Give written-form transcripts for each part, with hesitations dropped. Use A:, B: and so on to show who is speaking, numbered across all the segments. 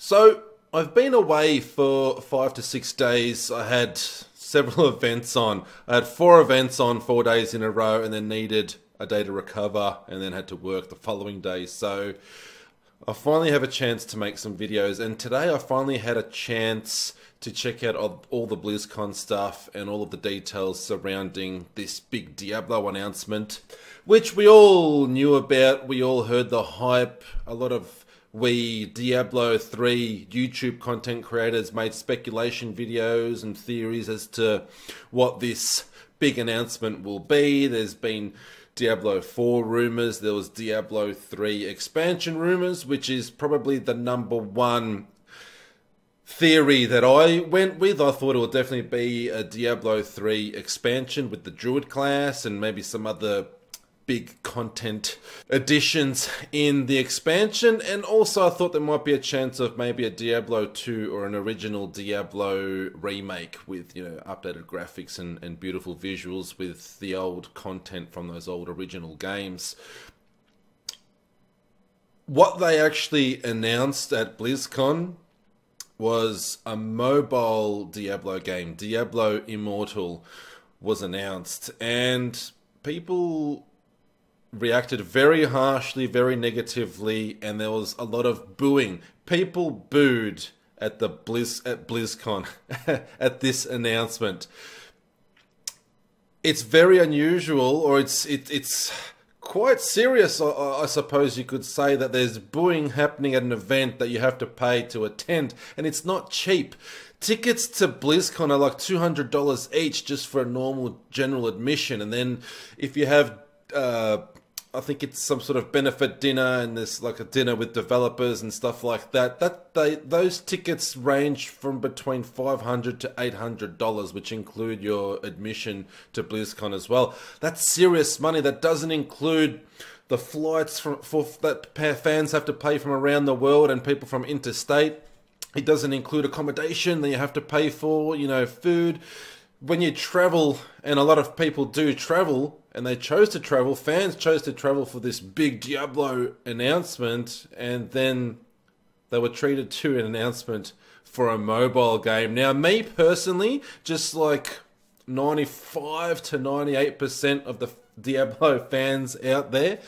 A: So I've been away for 5 to 6 days. I had several events on. I had 4 events on 4 days in a row and then needed a day to recover and then had to work the following day. So I finally have a chance to make some videos, and today I finally had a chance to check out all the Blizzcon stuff and all of the details surrounding this big Diablo announcement, which we all knew about. We all heard the hype. A lot of Diablo 3 YouTube content creators made speculation videos and theories as to what this big announcement will be. There's been Diablo 4 rumors, there was Diablo 3 expansion rumors, which is probably the #1 theory that I went with. I thought it would definitely be a Diablo 3 expansion with the Druid class and maybe some other big content additions in the expansion. And also I thought there might be a chance of maybe a Diablo 2 or an original Diablo remake with, updated graphics and beautiful visuals with the old content from those old original games. What they actually announced at Blizzcon was a mobile Diablo game. Diablo Immortal was announced, and people reacted very harshly, very negatively, and there was a lot of booing. People booed at BlizzCon at this announcement. It's very unusual, or it's quite serious, I suppose you could say, that there's booing happening at an event that you have to pay to attend, and it's not cheap. Tickets to BlizzCon are like $200 each just for a normal general admission, and then if you have I think it's some sort of benefit dinner, and there's like a dinner with developers and stuff like that. Those tickets range from between $500 to $800, which include your admission to BlizzCon as well. That's serious money. That doesn't include the flights that fans have to pay from around the world and people from interstate. It doesn't include accommodation that you have to pay for, food. When you travel, and a lot of people do travel, and they chose to travel, fans chose to travel for this big Diablo announcement, and then they were treated to an announcement for a mobile game. Now, me personally, just like 95 to 98% of the Diablo fans out there,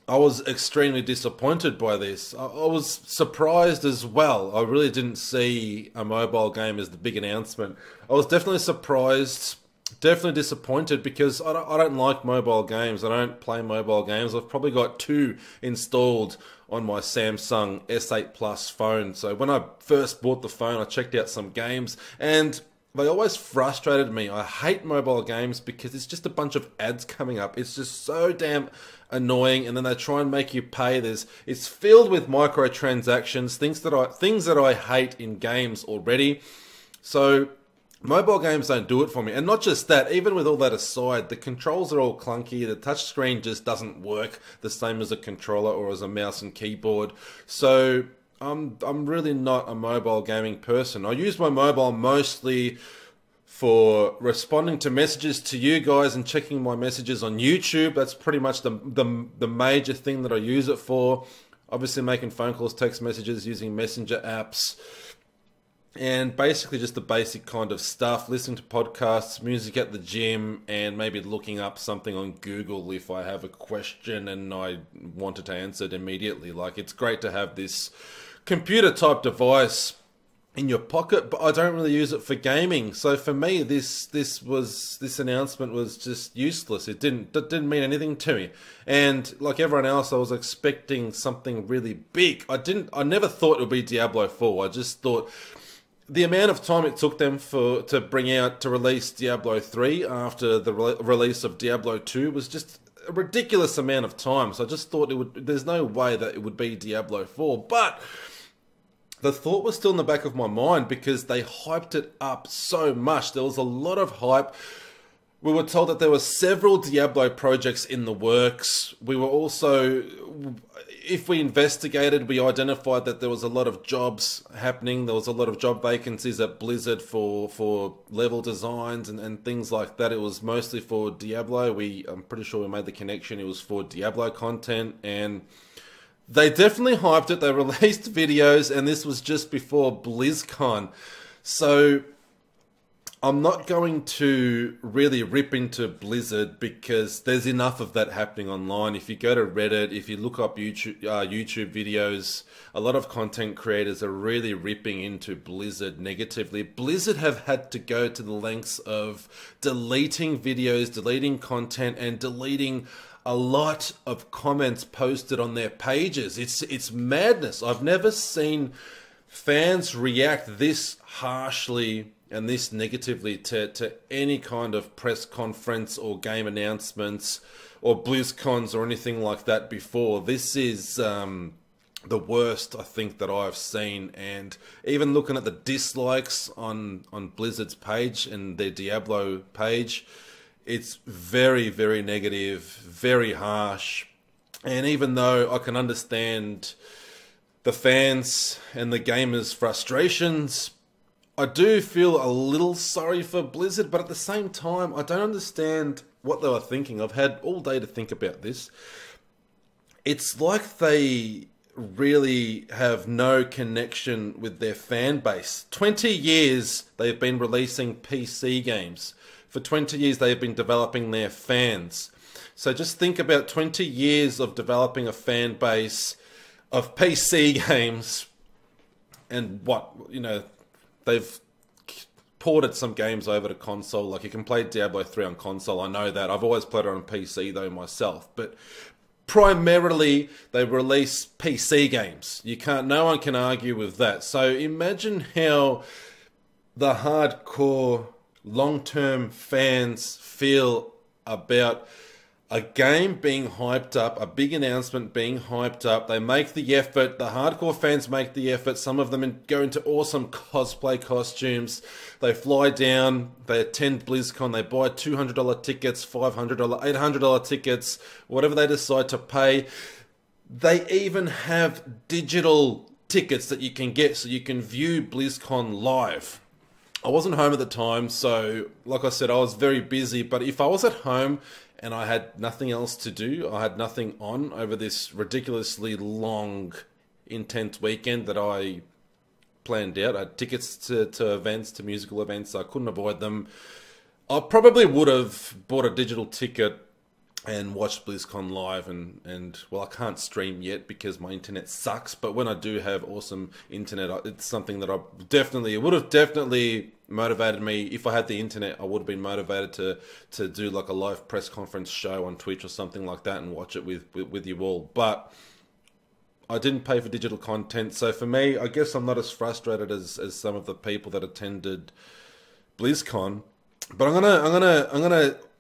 A: I was extremely disappointed by this. I was surprised as well. I really didn't see a mobile game as the big announcement. I was definitely surprised, definitely disappointed, because I don't like mobile games. I don't play mobile games. I've probably got 2 installed on my Samsung S8 Plus phone. So when I first bought the phone, I checked out some games, and they always frustrated me. I hate mobile games because it's just a bunch of ads coming up. It's just so damn annoying, and then they try and make you pay. It's filled with microtransactions, things that I hate in games already. So mobile games don't do it for me. And not just that, even with all that aside, the controls are all clunky. The touchscreen just doesn't work the same as a controller or as a mouse and keyboard. So I'm really not a mobile gaming person. I use my mobile mostly for responding to messages to you guys and checking my messages on YouTube. That's pretty much the major thing that I use it for. Obviously making phone calls, text messages, using messenger apps, and basically just the basic kind of stuff, listening to podcasts, music at the gym, and maybe looking up something on Google if I have a question and I wanted to answer it immediately. Like, it's great to have this computer type device in your pocket, but I don't really use it for gaming. So for me, this announcement was just useless. It didn't mean anything to me. And like everyone else, I was expecting something really big. I never thought it would be Diablo 4. I just thought the amount of time it took them to release Diablo 3 after the release of Diablo 2 was just a ridiculous amount of time. So I just thought there's no way that it would be Diablo 4. But the thought was still in the back of my mind because they hyped it up so much. There was a lot of hype. We were told that there were several Diablo projects in the works. We were also, if we investigated, we identified that there was a lot of jobs happening. There was a lot of job vacancies at Blizzard for level designs and things like that. It was mostly for Diablo. I'm pretty sure we made the connection. It was for Diablo content, and They definitely hyped it. They released videos, and this was just before BlizzCon. So I'm not going to really rip into Blizzard because there's enough of that happening online. If you go to Reddit, if you look up YouTube videos, a lot of content creators are really ripping into Blizzard negatively. Blizzard have had to go to the lengths of deleting videos, deleting content, and deleting a lot of comments posted on their pages. It's madness. I've never seen fans react this harshly and this negatively to any kind of press conference or game announcements or BlizzCons or anything like that before. This is the worst, I think, that I've seen. And even looking at the dislikes on Blizzard's page and their Diablo page, it's very, very negative, very harsh. And even though I can understand the fans and the gamers' frustrations, I do feel a little sorry for Blizzard, but at the same time, I don't understand what they were thinking. I've had all day to think about this. It's like they really have no connection with their fan base. 20 years they've been releasing PC games. For 20 years they've been developing their fans. So just think about 20 years of developing a fan base of PC games, and they've ported some games over to console. Like, you can play Diablo 3 on console, I know that. I've always played it on PC though myself, but primarily they release PC games. No one can argue with that. So imagine how the hardcore long-term fans feel about a game being hyped up, a big announcement being hyped up. They make the effort. The hardcore fans make the effort. Some of them go into awesome cosplay costumes. They fly down. They attend BlizzCon. They buy $200 tickets, $500, $800 tickets, whatever they decide to pay. They even have digital tickets that you can get so you can view BlizzCon live. I wasn't home at the time, so like I said, I was very busy. But if I was at home and I had nothing else to do, I had nothing on over this ridiculously long, intense weekend that I planned out. I had tickets to events, to musical events, so I couldn't avoid them. I probably would have bought a digital ticket and watched BlizzCon live, and well, I can't stream yet because my internet sucks, but when I do have awesome internet, it's something that it would have definitely motivated me. If I had the internet, I would have been motivated to do like a live press conference show on Twitch or something like that and watch it with you all. But I didn't pay for digital content, so for me, I guess I'm not as frustrated as some of the people that attended BlizzCon. But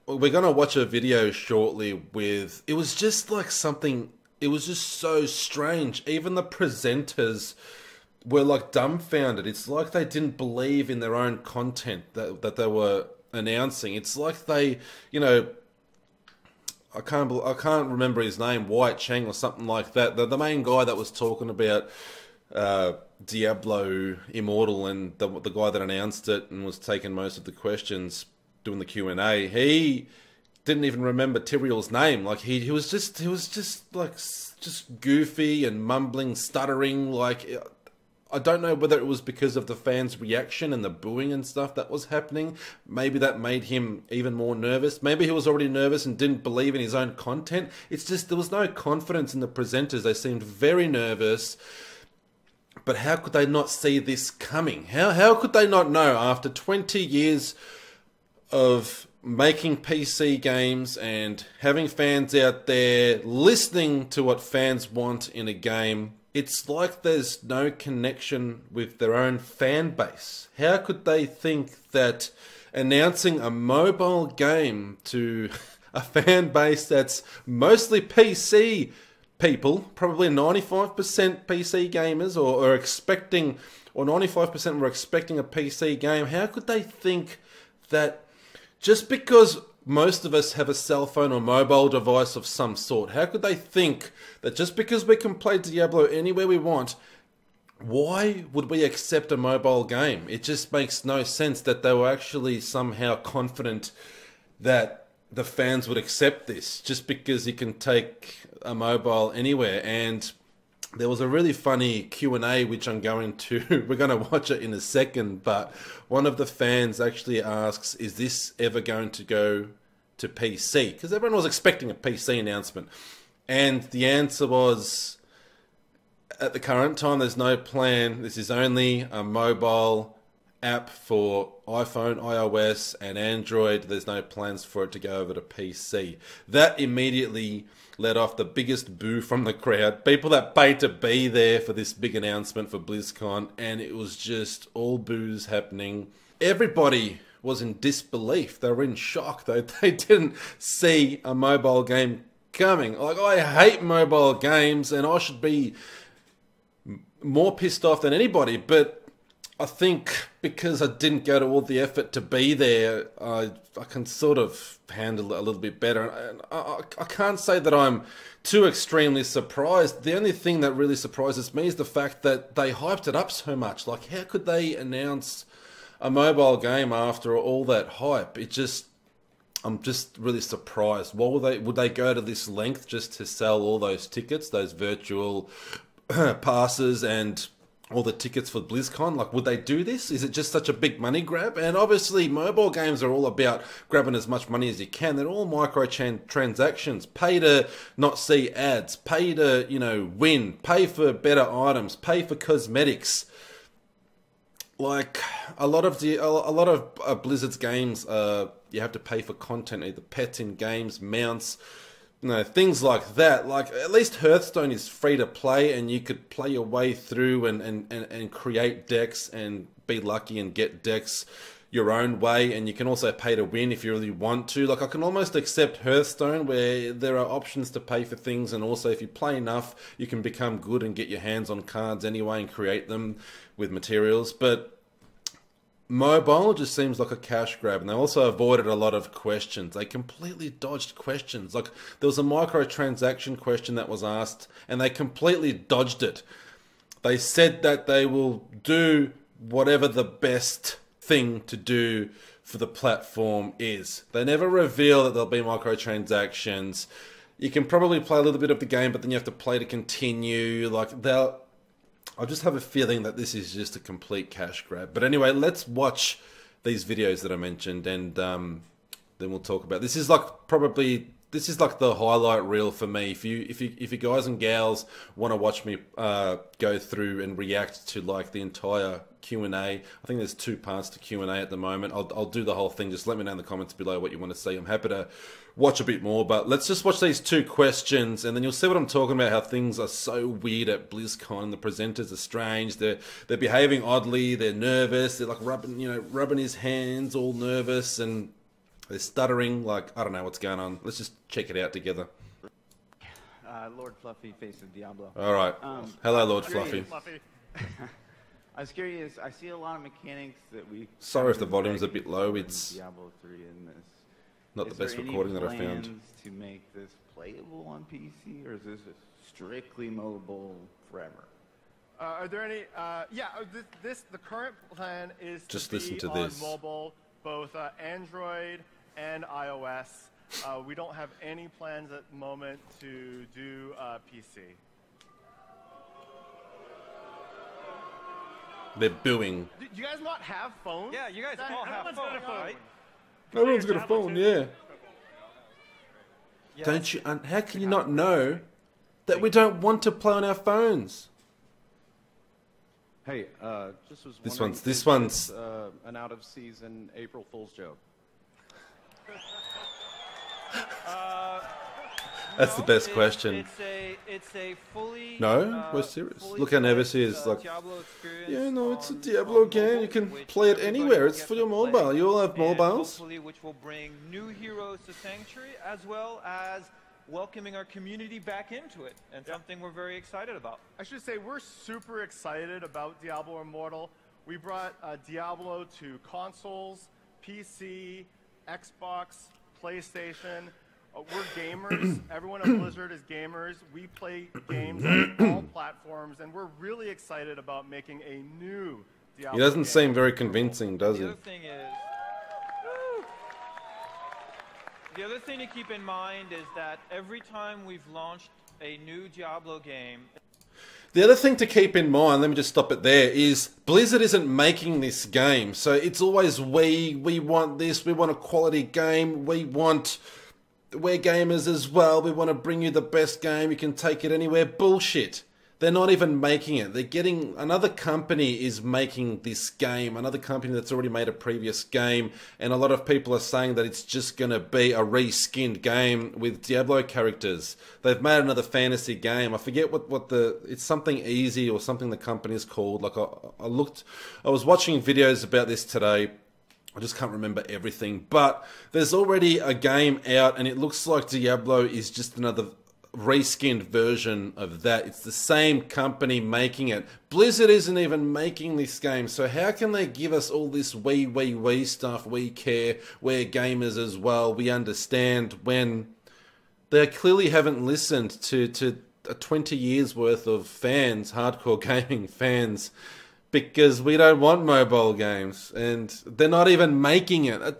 A: we're gonna watch a video shortly with, it was just like something, it was just so strange. Even the presenters were like dumbfounded. It's like they didn't believe in their own content that they were announcing. It's like they, I can't remember his name, White Cheng or something like that. The main guy that was talking about Diablo Immortal, and the guy that announced it and was taking most of the questions, doing the Q&A, he didn't even remember Tyrael's name. Like he was just goofy and mumbling, stuttering. Like, I don't know whether it was because of the fans' reaction and the booing and stuff that was happening. Maybe that made him even more nervous. Maybe he was already nervous and didn't believe in his own content. It's just there was no confidence in the presenters. They seemed very nervous. But how could they not see this coming? How could they not know after 20 years of making PC games and having fans out there listening to what fans want in a game? It's like there's no connection with their own fan base. How could they think that announcing a mobile game to a fan base that's mostly PC people, probably 95% PC gamers, or expecting, or 95% were expecting a PC game, how could they think that just because most of us have a cell phone or mobile device of some sort, how could they think that just because we can play Diablo anywhere we want, why would we accept a mobile game? It just makes no sense that they were actually somehow confident that the fans would accept this just because you can take a mobile anywhere. And there was a really funny Q&A which we're going to watch it in a second, but one of the fans actually asks, is this ever going to go to PC? Because everyone was expecting a PC announcement. And the answer was, at the current time, there's no plan. This is only a mobile app for iPhone, iOS, and Android. There's no plans for it to go over to PC. That immediately let off the biggest boo from the crowd. People that paid to be there for this big announcement for BlizzCon, and it was just all boos happening. Everybody was in disbelief. They were in shock. They didn't see a mobile game coming. Like, I hate mobile games, and I should be more pissed off than anybody, but I think because I didn't go to all the effort to be there, I can sort of handle it a little bit better. And I can't say that I'm too extremely surprised. The only thing that really surprises me is the fact that they hyped it up so much. Like, how could they announce a mobile game after all that hype? I'm just really surprised. Why would they go to this length just to sell all those tickets, those virtual passes and all the tickets for BlizzCon? Like, would they do this? Is it just such a big money grab? And obviously mobile games are all about grabbing as much money as you can. They're all transactions. Pay to not see ads, pay to, win, pay for better items, pay for cosmetics. Like, a lot of Blizzard's games, you have to pay for content, either pets in games, mounts, things like that. Like, at least Hearthstone is free to play, and you could play your way through and create decks and be lucky and get decks your own way, and you can also pay to win if you really want to. Like, I can almost accept Hearthstone, where there are options to pay for things, and also if you play enough, you can become good and get your hands on cards anyway and create them with materials. But mobile just seems like a cash grab, and they also avoided a lot of questions. They completely dodged questions. Like, there was a microtransaction question that was asked, and they completely dodged it. They said that they will do whatever the best thing to do for the platform is. They never reveal that there'll be microtransactions. You can probably play a little bit of the game, but then you have to play to continue. Like, I just have a feeling that this is just a complete cash grab. But anyway, let's watch these videos that I mentioned, and then we'll talk about this. Is like the highlight reel for me. If you guys and gals want to watch me go through and react to like the entire Q&A, I think there's 2 parts to Q&A at the moment. I'll do the whole thing. Just let me know in the comments below what you want to see. I'm happy to watch a bit more, but let's just watch these 2 questions, and then you'll see what I'm talking about, how things are so weird at BlizzCon. The presenters are strange. They're behaving oddly. They're nervous. They're like rubbing his hands, all nervous, and they're stuttering. Like, I don't know what's going on. Let's just check it out together.
B: Lord Fluffy, face of Diablo.
A: All right. Hello, Lord Fluffy.
B: I was curious. I see a lot of mechanics that we.
A: Sorry if the volume's a bit low. It's
B: Diablo 3 in this.
A: Not the best recording that I found.
B: To make this playable on PC, or is this strictly mobile forever?
C: Are there any? Yeah, the current plan is
A: just
C: to
A: listen
C: be
A: to
C: on
A: this.
C: Mobile, both Android and iOS. We don't have any plans at the moment to do PC.
A: They're booing.
C: Do you guys not have phones?
D: Yeah, you guys all have phones, right?
A: Everyone's got a phone, yeah.
D: Yes.
A: Don't you? How can you not know that we don't want to play on our phones?
E: Hey, just was
A: This
E: wondering,
A: one's
E: is this, an out-of-season April Fool's joke?
A: That's the best question.
D: It's a fully.
A: No, we're serious.
D: Fully
A: Look how nervous he is. Like,
D: Diablo experience
A: yeah, no, it's a
D: on
A: Diablo game.
D: mobile,
A: You can
D: which
A: play it
D: everybody
A: anywhere.
D: will
A: It's
D: get
A: for
D: to
A: your
D: play,
A: mobile. You all have
D: and
A: mobiles.
D: hopefully, which will bring new heroes to Sanctuary, as well as welcoming our community back into it, and something we're very excited about.
C: I should say we're super excited about Diablo Immortal. We brought Diablo to consoles, PC, Xbox, PlayStation. We're gamers. Everyone at Blizzard is gamers. We play games on all platforms, and we're really excited about making a new Diablo
A: He doesn't
C: game.
A: seem very convincing, does he?
D: The other thing to keep in mind is that every time we've launched a new Diablo game,
A: The other thing to keep in mind, let me just stop it there, is Blizzard isn't making this game. So it's always we want this, we want a quality game, we're gamers as well, we want to bring you the best game, you can take it anywhere. Bullshit. They're not even making it. They're getting, another company is making this game, another company that's already made a previous game, and a lot of people are saying that it's just going to be a reskinned game with Diablo characters. They've made another fantasy game. I forget what it's something easy or something the company's called. Like I was watching videos about this today. I just can't remember everything, but there's already a game out and it looks like Diablo is just another reskinned version of that. It's the same company making it. Blizzard isn't even making this game, so how can they give us all this we stuff, we care, we're gamers as well, we understand, when they clearly haven't listened to a 20 years worth of fans, hardcore gaming fans, because we don't want mobile games, and they're not even making it.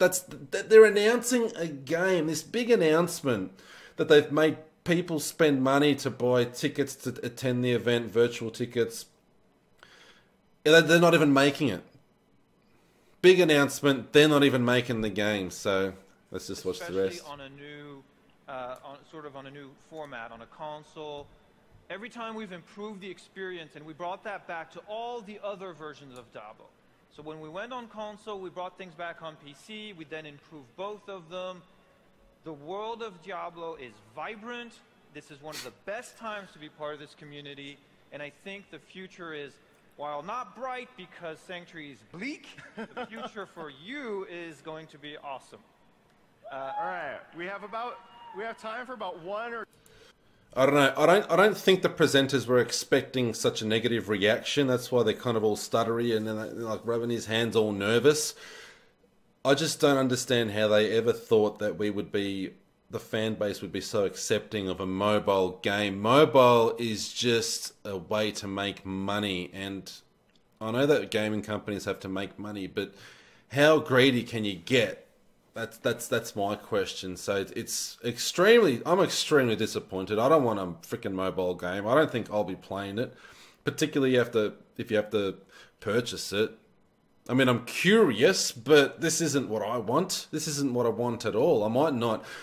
A: They're announcing a game, this big announcement that they've made people spend money to buy tickets to attend the event, virtual tickets. They're not even making it. Big announcement, they're not even making the game, so let's just watch the rest.
D: Especially on a new, on a new format, on a console. Every time we've improved the experience, and we brought that back to all the other versions of Diablo. So when we went on console, we brought things back on PC, we then improved both of them. The world of Diablo is vibrant. This is one of the best times to be part of this community. And I think the future is, while not bright because Sanctuary is bleak, the future for you is going to be awesome.
C: All right, we have time for about one or...
A: I don't know. I don't think the presenters were expecting such a negative reaction. That's why they're kind of all stuttery and then they're like rubbing his hands all nervous. I just don't understand how they ever thought that the fan base would be so accepting of a mobile game. Mobile is just a way to make money, and I know that gaming companies have to make money, but how greedy can you get? That's my question. So I'm extremely disappointed. I don't want a freaking mobile game. I don't think I'll be playing it, particularly if you have to purchase it. I mean, I'm curious, but this isn't what I want. This isn't what I want at all.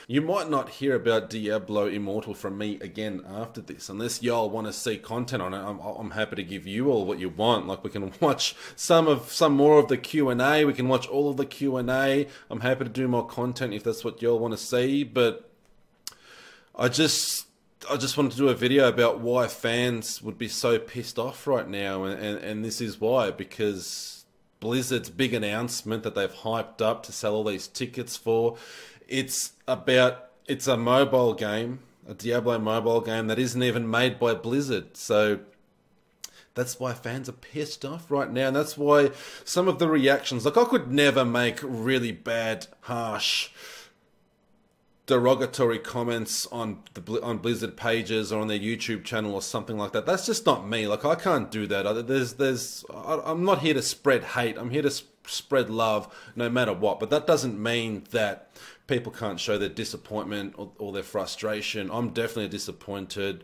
A: You might not hear about Diablo Immortal from me again after this, unless y'all want to see content on it. I'm happy to give you all what you want. Like, we can watch some more of the Q&A. We can watch all of the Q&A. I'm happy to do more content if that's what y'all want to see, but I just wanted to do a video about why fans would be so pissed off right now, and this is why, because Blizzard's big announcement that they've hyped up to sell all these tickets for, it's a mobile game, a Diablo mobile game that isn't even made by Blizzard. So that's why fans are pissed off right now, and that's why some of the reactions, like I could never make really bad, harsh, derogatory comments on Blizzard pages or on their YouTube channel or something like that. That's just not me. Like, I can't do that. I'm not here to spread hate. I'm here to spread love no matter what. But that doesn't mean that people can't show their disappointment or their frustration. I'm definitely disappointed,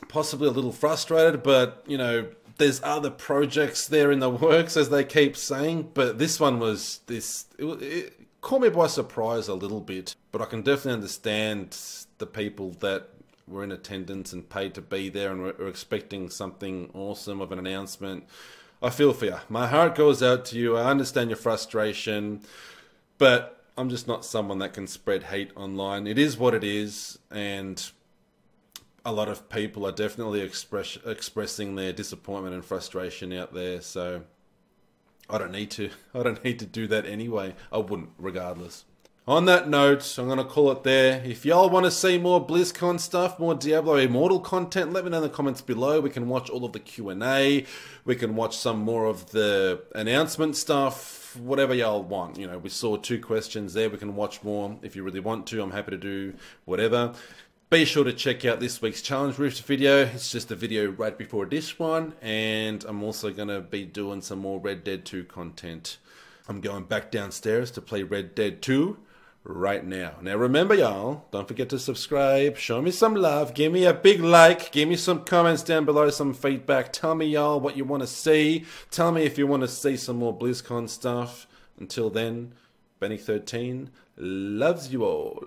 A: possibly a little frustrated, but there's other projects there in the works, as they keep saying. But this one was it caught me by surprise a little bit, but I can definitely understand the people that were in attendance and paid to be there and were expecting something awesome of an announcement. I feel for you. My heart goes out to you. I understand your frustration, but I'm just not someone that can spread hate online. It is what it is, and a lot of people are definitely expressing their disappointment and frustration out there, so I don't need to do that anyway. I wouldn't, regardless. On that note, I'm going to call it there. If y'all want to see more Blizzcon stuff, more Diablo Immortal content, let me know in the comments below. We can watch all of the Q&A. We can watch some more of the announcement stuff, whatever y'all want. We saw 2 questions there. We can watch more if you really want to. I'm happy to do whatever. Be sure to check out this week's Challenge Roofs video. It's just a video right before this one, and I'm also going to be doing some more Red Dead 2 content. I'm going back downstairs to play Red Dead 2 right now. Now remember, y'all, don't forget to subscribe, show me some love, give me a big like, give me some comments down below, some feedback. Tell me, y'all, what you want to see. Tell me if you want to see some more BlizzCon stuff. Until then, Benny13 loves you all.